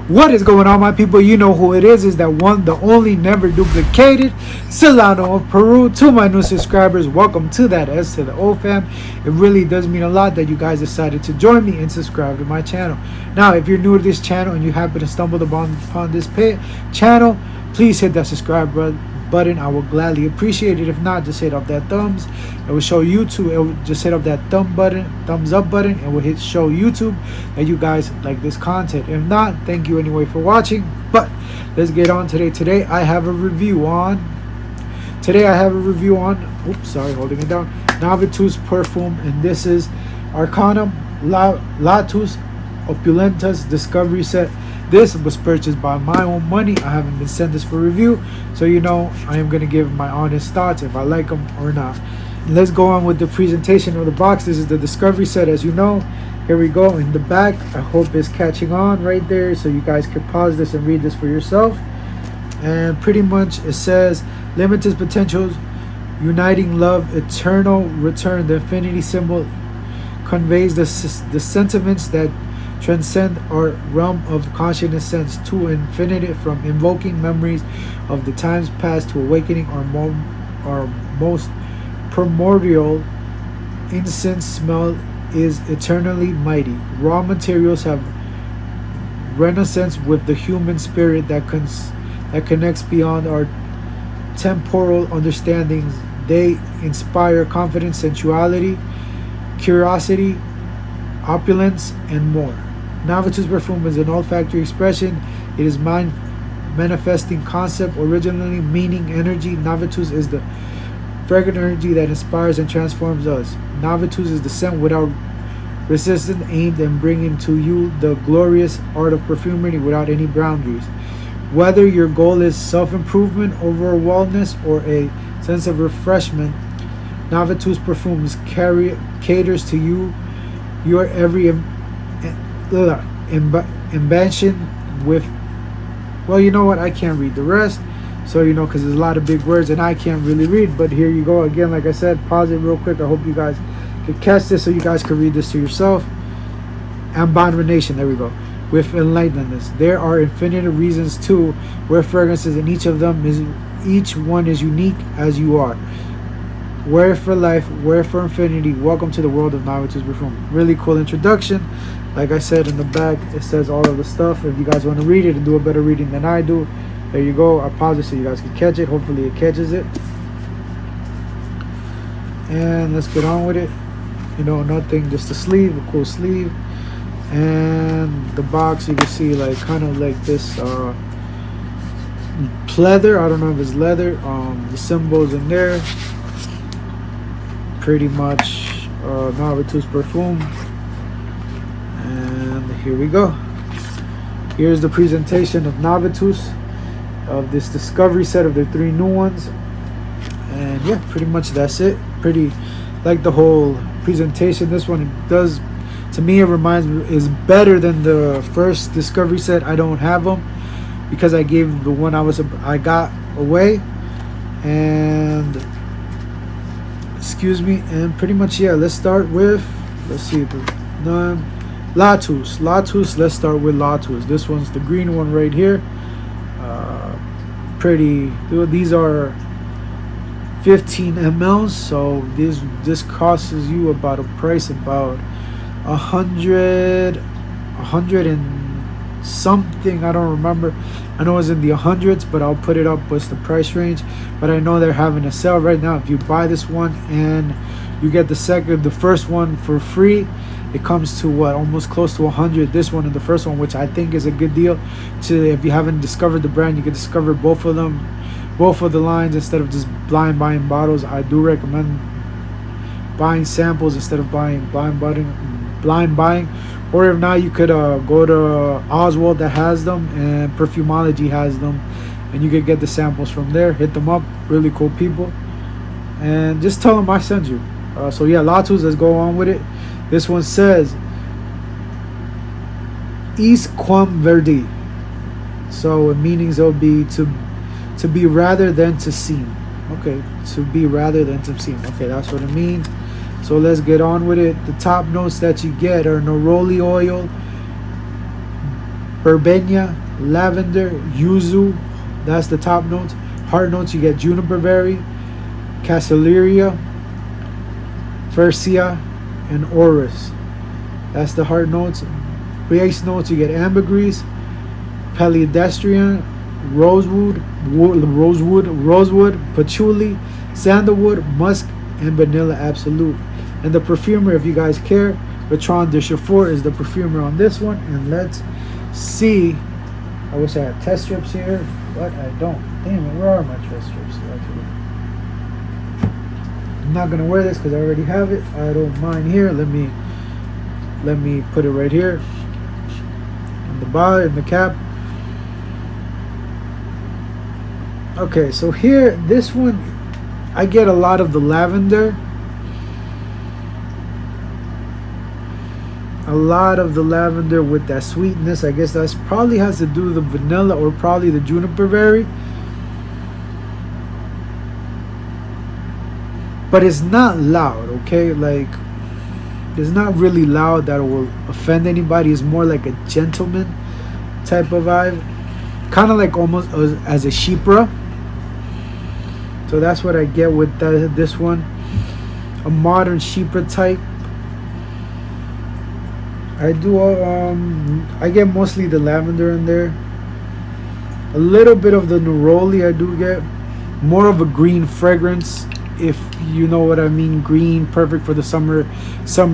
What is going on, my people? You know who it is that one, the only, never duplicated Solano of Peru. To my new subscribers, welcome to that S to the O fam. It really does mean a lot that you guys decided to join me and subscribe to my channel. Now, if you're new to this channel and you happen to stumble upon this channel, please hit that subscribe button. I will gladly appreciate it. If not, just hit up that thumbs. It will show YouTube. It will just hit up that thumbs up button, and will hit show YouTube that you guys like this content. If not, thank you anyway for watching. But let's get on today. Today I have a review on. Oops, sorry, holding it down. Navitus perfume, and this is Arcanum Lautus Opulentus Discovery Set. This was purchased by my own money. I haven't been sent this for review, so you know I am going to give my honest thoughts if I like them or not. Let's go on with the presentation of the box. This is the Discovery Set, as you know. Here we go in the back. I hope it's catching on right there, so you guys can pause this and read this for yourself. And pretty much it says limitless potentials, uniting love, eternal return. The infinity symbol conveys the sentiments that transcend our realm of consciousness sense to infinity, from invoking memories of the times past to awakening our most primordial incense smell is eternally mighty. Raw materials have renaissance with the human spirit that connects beyond our temporal understandings. They inspire confidence, sensuality, curiosity, opulence, and more. Navitus perfume is an olfactory expression. It is mind manifesting concept, originally meaning energy. Navitus is the fragrant energy that inspires and transforms us. Navitus is the scent without resistance, aimed at bringing to you the glorious art of perfumery without any boundaries. Whether your goal is self-improvement, overall wellness, or a sense of refreshment, Navitus perfumes caters to you, your every ambition with, well, you know what, I can't read the rest, so you know, because there's a lot of big words and I can't really read. But here you go again. Like I said, pause it real quick. I hope you guys can catch this so you guys can read this to yourself. Abomination, there we go. With enlightenedness, there are infinite reasons to wear fragrances, and each one is unique as you are. Wear for life, wear for infinity. Welcome to the world of Navitus perfume. Really cool introduction. Like I said, in the back it says all of the stuff. If you guys want to read it and do a better reading than I do, there you go. I'll pause it so you guys can catch it. Hopefully it catches it. And let's get on with it. You know, nothing, just a sleeve, a cool sleeve. And the box, you can see like kind of like this pleather. I don't know if it's leather. The symbols in there. Pretty much Navitus perfume. And here we go. Here's the presentation of Navitus, of this Discovery Set, of the 3 new ones. And yeah, pretty much that's it. Pretty like the whole presentation. This one does, to me, it reminds me, is better than the first Discovery Set. I don't have them because I gave the one I got away. And excuse me. And pretty much, yeah, let's start with, let's see, Lautus. Let's start with Lautus. This one's the green one right here. Pretty, these are 15 ml, so this costs you about a price about 100 and something. I don't remember. I know it's in the hundreds, but I'll put it up what's the price range. But I know they're having a sale right now. If you buy this one and you get the first one for free, it comes to what, almost close to 100. This one and the first one, which I think is a good deal. If you haven't discovered the brand, you can discover both of them, both of the lines, instead of just blind buying bottles. I do recommend buying samples instead of blind buying. Or if not, you could go to Oswald that has them, and Perfumology has them, and you could get the samples from there. Hit them up, really cool people, and just tell them I sent you. So yeah, Lautus, let's go on with it. This one says "Is quam Verde," so in meanings it'll be to be rather than to seem. Okay, to be rather than to seem. Okay, that's what it means. So let's get on with it. The top notes that you get are neroli oil, verbena, lavender, yuzu. That's the top notes. Heart notes, you get juniper berry, cassaleria, furcea, and orris. That's the heart notes. Base notes, you get ambergris, palidestrian, rosewood, patchouli, sandalwood, musk, and vanilla absolute. And the perfumer, if you guys care, Bertrand de Chauffour is the perfumer on this one. And let's see. I wish I had test strips here, but I don't. Damn it, where are my test strips? Actually, I'm not gonna wear this because I already have it. I don't mind here. Let me put it right here on the bottom, in the cap. Okay, so here, this one, I get a lot of the lavender. A lot of the lavender with that sweetness. I guess that's probably has to do with the vanilla or probably the juniper berry. But it's not loud, okay? Like, it's not really loud that it will offend anybody. It's more like a gentleman type of vibe. Kind of like almost as a Chypre. So that's what I get with this one. A modern Chypre type. I get mostly the lavender in there. A little bit of the neroli I do get. More of a green fragrance, if you know what I mean. Green, perfect for the summer,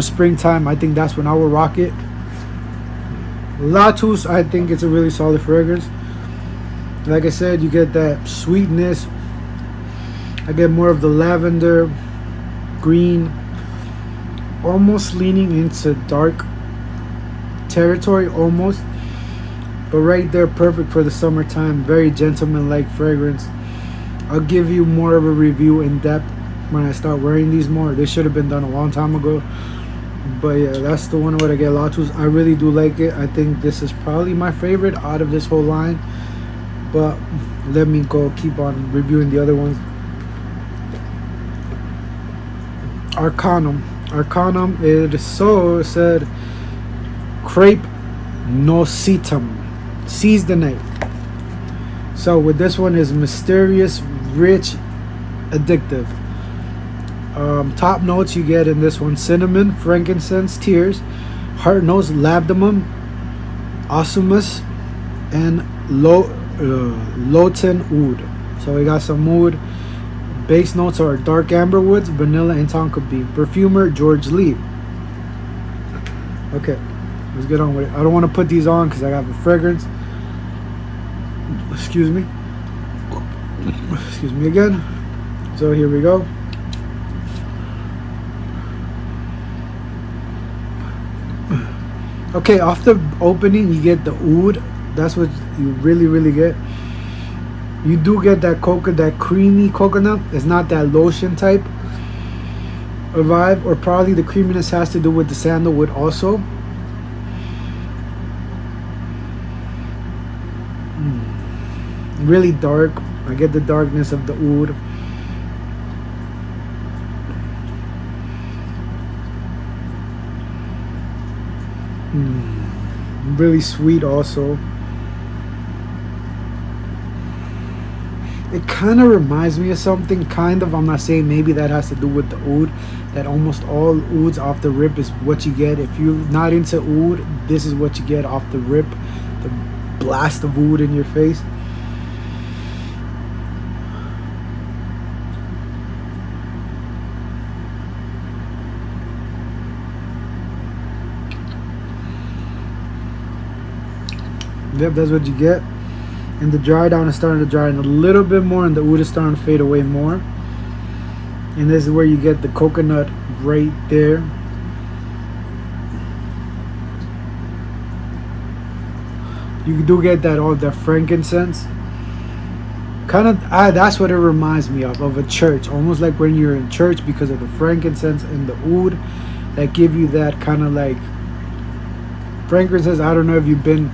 springtime. I think that's when I will rock it. Lautus, I think it's a really solid fragrance. Like I said, you get that sweetness. I get more of the lavender, green, almost leaning into dark territory almost, but right there, perfect for the summertime. Very gentleman-like fragrance. I'll give you more of a review in depth when I start wearing these more. This should have been done a long time ago, but yeah, that's the one where I get Lautus. I really do like it. I think this is probably my favorite out of this whole line, but let me go keep on reviewing the other ones. Arcanum, it said crepe nocitum, seize the night. So with this one is mysterious, rich, addictive. Top notes you get in this one: cinnamon, frankincense, tears. Heart notes: labdanum, osmus, and loten oud. So we got some oud. Base notes are dark amber woods, vanilla, and tonka bean. Perfumer: George Lee. Okay, let's get on with it. I don't want to put these on because I have a fragrance. Excuse me. Excuse me again. So here we go. Okay, off the opening you get the oud. That's what you really get. You do get that that creamy coconut. It's not that lotion type of vibe, or probably the creaminess has to do with the sandalwood also. Really dark. I get the darkness of the oud. Really sweet also. It kind of reminds me of something, kind of. I'm not saying maybe that has to do with the oud. That almost all ouds off the rip is what you get. If you're not into oud, this is what you get off the rip. The blast of oud in your face. Yep, that's what you get. And the dry down is starting to dry in a little bit more, and the oud is starting to fade away more. And this is where you get the coconut right there. You do get that all that frankincense. Kind of, that's what it reminds me of a church. Almost like when you're in church, because of the frankincense and the oud that give you that kind of like frankincense. I don't know if you've been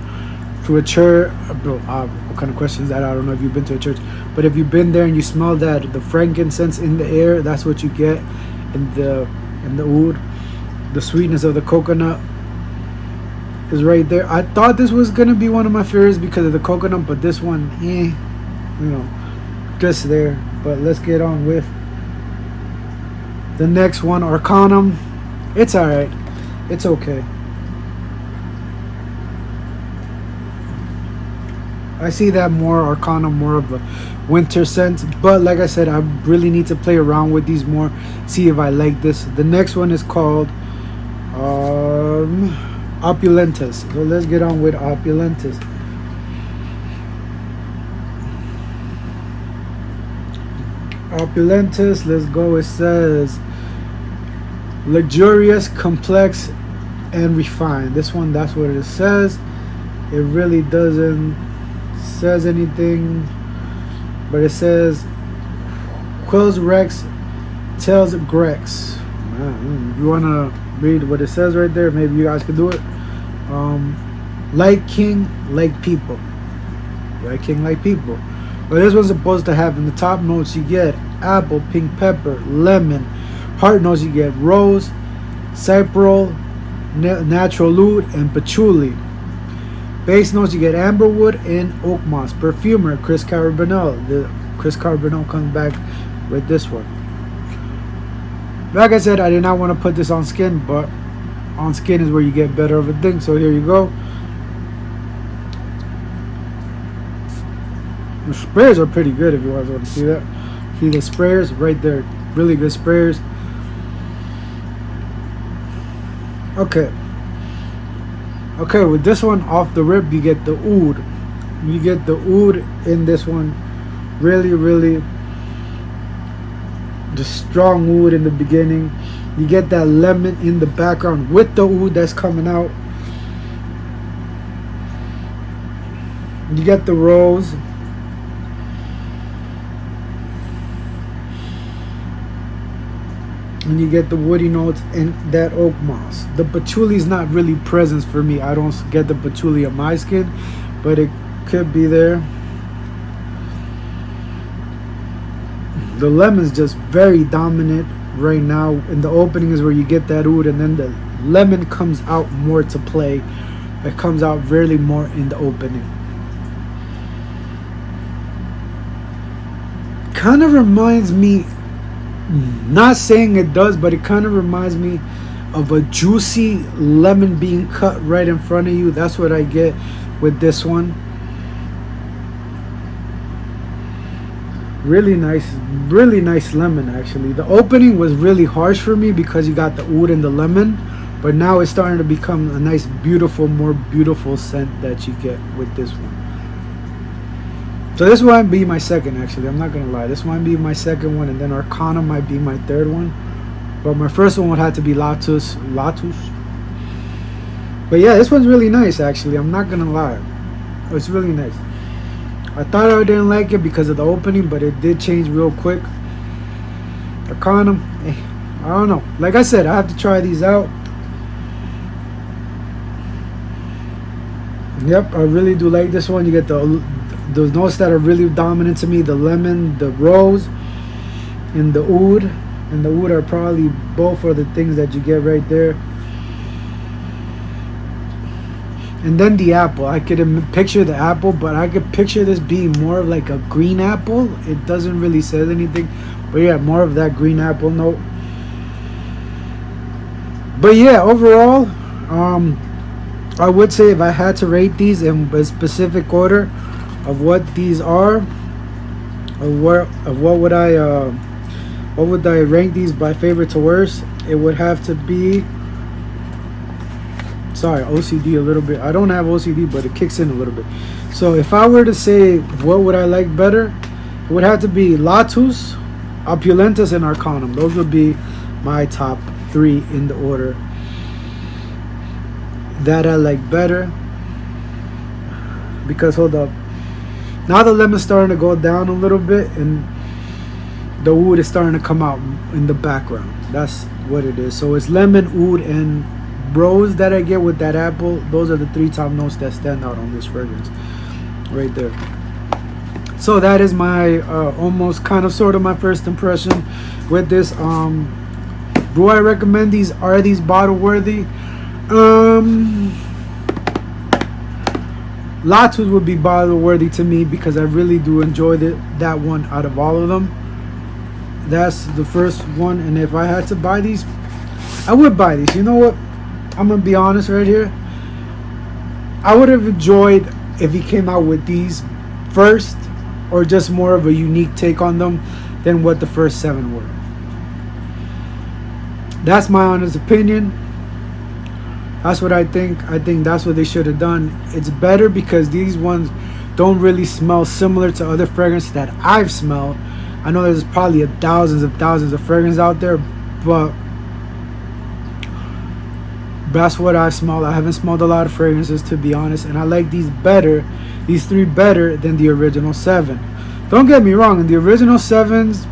to a church. What kind of question is that? I don't know if you've been to a church, but if you've been there and you smell that, the frankincense in the air, that's what you get in the oud. The sweetness of the coconut is right there. I thought this was gonna be one of my favorites because of the coconut, but this one, just there. But let's get on with the next one, Arcanum. It's alright. It's okay. I see that more Arcanum, more of a winter scent. But like I said, I really need to play around with these more, see if I like this. The next one is called Opulentus. So let's get on with Opulentus. Opulentus, let's go. It says luxurious, complex, and refined. This one, that's what it says. It really doesn't says anything, but it says Quills Rex, Tails Grex. You want to read what it says right there? Maybe you guys could do it. Like king, like people. Like king, like people. But this one's supposed to have in the top notes you get apple, pink pepper, lemon. Heart notes you get rose, cyprol, natural oud, and patchouli. Base notes you get amberwood and oak moss. Perfumer Chris Carbonell. Chris Carbonell comes back with this one. Like I said, I did not want to put this on skin, but on skin is where you get better of a thing. So here you go. The sprayers are pretty good if you guys want to see that. See the sprayers right there. Really good sprayers. Okay, with this one off the rip, you get the oud. You get the oud in this one. Really the strong oud in the beginning. You get that lemon in the background with the oud that's coming out. You get the rose. And you get the woody notes and that oak moss. The patchouli is not really present for me. I don't get the patchouli on my skin, but it could be there. The lemon's just very dominant right now. In the opening is where you get that oud, and then the lemon comes out more to play. It comes out really more in the opening. Kind of reminds me, not saying it does, but it kind of reminds me of a juicy lemon being cut right in front of you. That's what I get with this one. Really nice lemon actually. The opening was really harsh for me because you got the oud and the lemon, but now it's starting to become a nice, beautiful, more beautiful scent that you get with this one. So this might be my second actually. I'm not gonna lie. This might be my second one, and then Arcana might be my third one. But my first one would have to be Lautus. But yeah, this one's really nice actually. I'm not gonna lie. It's really nice. I thought I didn't like it because of the opening, but it did change real quick. Arcana, I don't know. Like I said, I have to try these out. Yep, I really do like this one. You get the notes that are really dominant to me: the lemon, the rose, and the oud. And the oud are probably both of the things that you get right there. And then the apple. I could picture the apple, but I could picture this being more of like a green apple. It doesn't really say anything, but yeah, more of that green apple note. But yeah, overall, I would say if I had to rate these in a specific order of what these are, what would I rank these by favorite to worst, it would have to be, sorry, OCD a little bit. I don't have OCD, but it kicks in a little bit. So if I were to say what would I like better, it would have to be Lautus, Opulentus, and Arcanum. Those would be my top three in the order that I like better. Because hold up, now the lemon's starting to go down a little bit, and the oud is starting to come out in the background. That's what it is. So it's lemon, oud, and rose that I get with that apple. Those are the three top notes that stand out on this fragrance right there. So that is my almost kind of sort of my first impression with this. Do I recommend these? Are these bottle worthy? Lautus would be bottle worthy to me because I really do enjoy that one out of all of them. That's the first one, and if I had to buy these, I would buy these. You know what? I'm gonna be honest right here. I would have enjoyed if he came out with these first, or just more of a unique take on them than what the first 7 were. That's my honest opinion. That's what I think. I think that's what they should have done. It's better because these ones don't really smell similar to other fragrances that I've smelled. I know there's probably thousands of fragrances out there, but that's what I've smelled. I haven't smelled a lot of fragrances, to be honest, and I like these better, these 3 better than the original 7. Don't get me wrong, in the original 7s,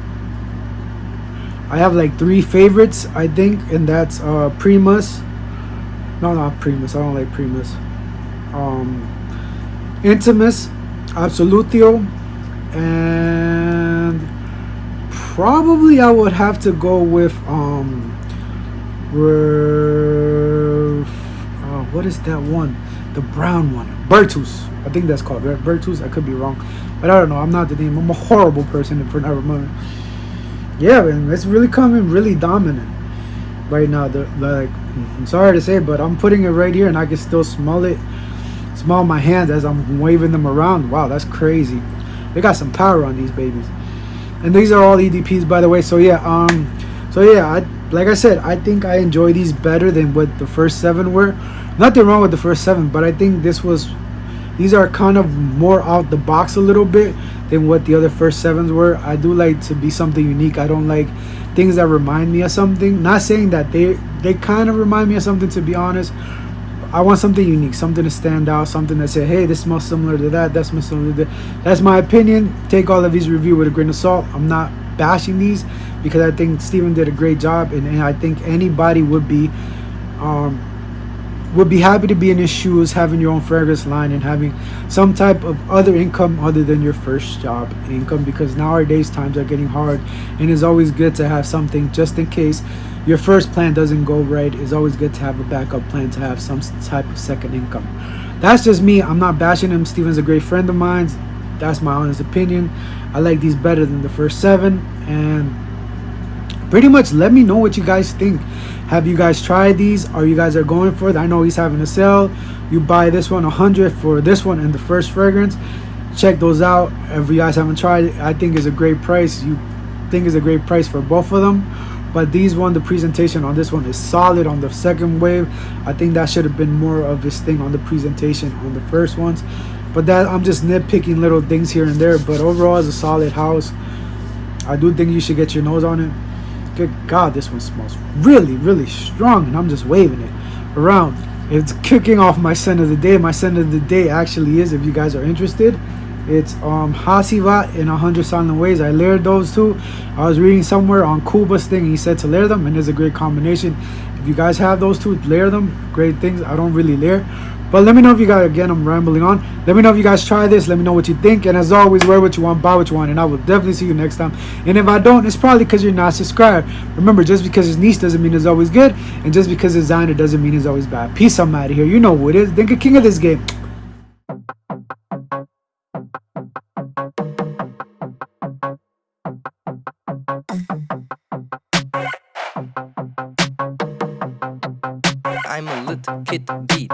I have like 3 favorites, I think, and that's Primus. No, not Primus. I don't like Primus. Intimus, Absolutio, and probably I would have to go with what is that one? The brown one, Bertus. I think that's called Bertus. I could be wrong, but I don't know. I'm not the name. I'm a horrible person for not remembering. Yeah, man, it's really coming really dominant right now. I'm sorry to say, but I'm putting it right here and I can still smell it. Smell my hands as I'm waving them around. Wow, that's crazy. They got some power on these babies. And these are all EDPs, by the way. So yeah, like I said, I think I enjoy these better than what the first 7 were. Nothing wrong with the first 7, but I think these are kind of more out the box a little bit than what the other first 7s were. I do like to be something unique. I don't like things that remind me of something. Not saying that they kind of remind me of something, to be honest. I want something unique, something to stand out, something that say, hey, this smells similar to that, that smells similar to that. That's my opinion. Take all of these reviews with a grain of salt. I'm not bashing these because I think Steven did a great job, and I think anybody would be happy to be in his shoes, having your own fragrance line and having some type of other income other than your first job income, because nowadays times are getting hard and it's always good to have something just in case your first plan doesn't go right. It's always good to have a backup plan, to have some type of second income. That's just me. I'm not bashing him. Steven's a great friend of mine. That's my honest opinion. I like these better than the first 7, and pretty much let me know what you guys think. Have you guys tried these? Are you guys going for it? I know he's having a sale. You buy this one 100 for this one and the first fragrance. Check those out. If you guys haven't tried it, I think it's a great price. You think it's a great price for both of them. But these one, the presentation on this one is solid. On the second wave, I think that should have been more of this thing on the presentation on the first ones. But that, I'm just nitpicking little things here and there. But overall, it's a solid house. I do think you should get your nose on it. Good God, this one smells really, really strong, and I'm just waving it around. It's kicking off my scent of the day. My scent of the day actually is, if you guys are interested, it's Hasiva in 100 Silent Ways. I layered those 2. I was reading somewhere on Kuba's thing, and he said to layer them, and it's a great combination. If you guys have those 2, layer them. Great things. I don't really layer. But let me know if you guys, again, I'm rambling on. Let me know if you guys try this. Let me know what you think. And as always, wear what you want, buy what you want. And I will definitely see you next time. And if I don't, it's probably because you're not subscribed. Remember, just because it's niche doesn't mean it's always good. And just because it's designer doesn't mean it's always bad. Peace, I'm out of here. You know who it is. Think a king of this game. I'm a little kid beat.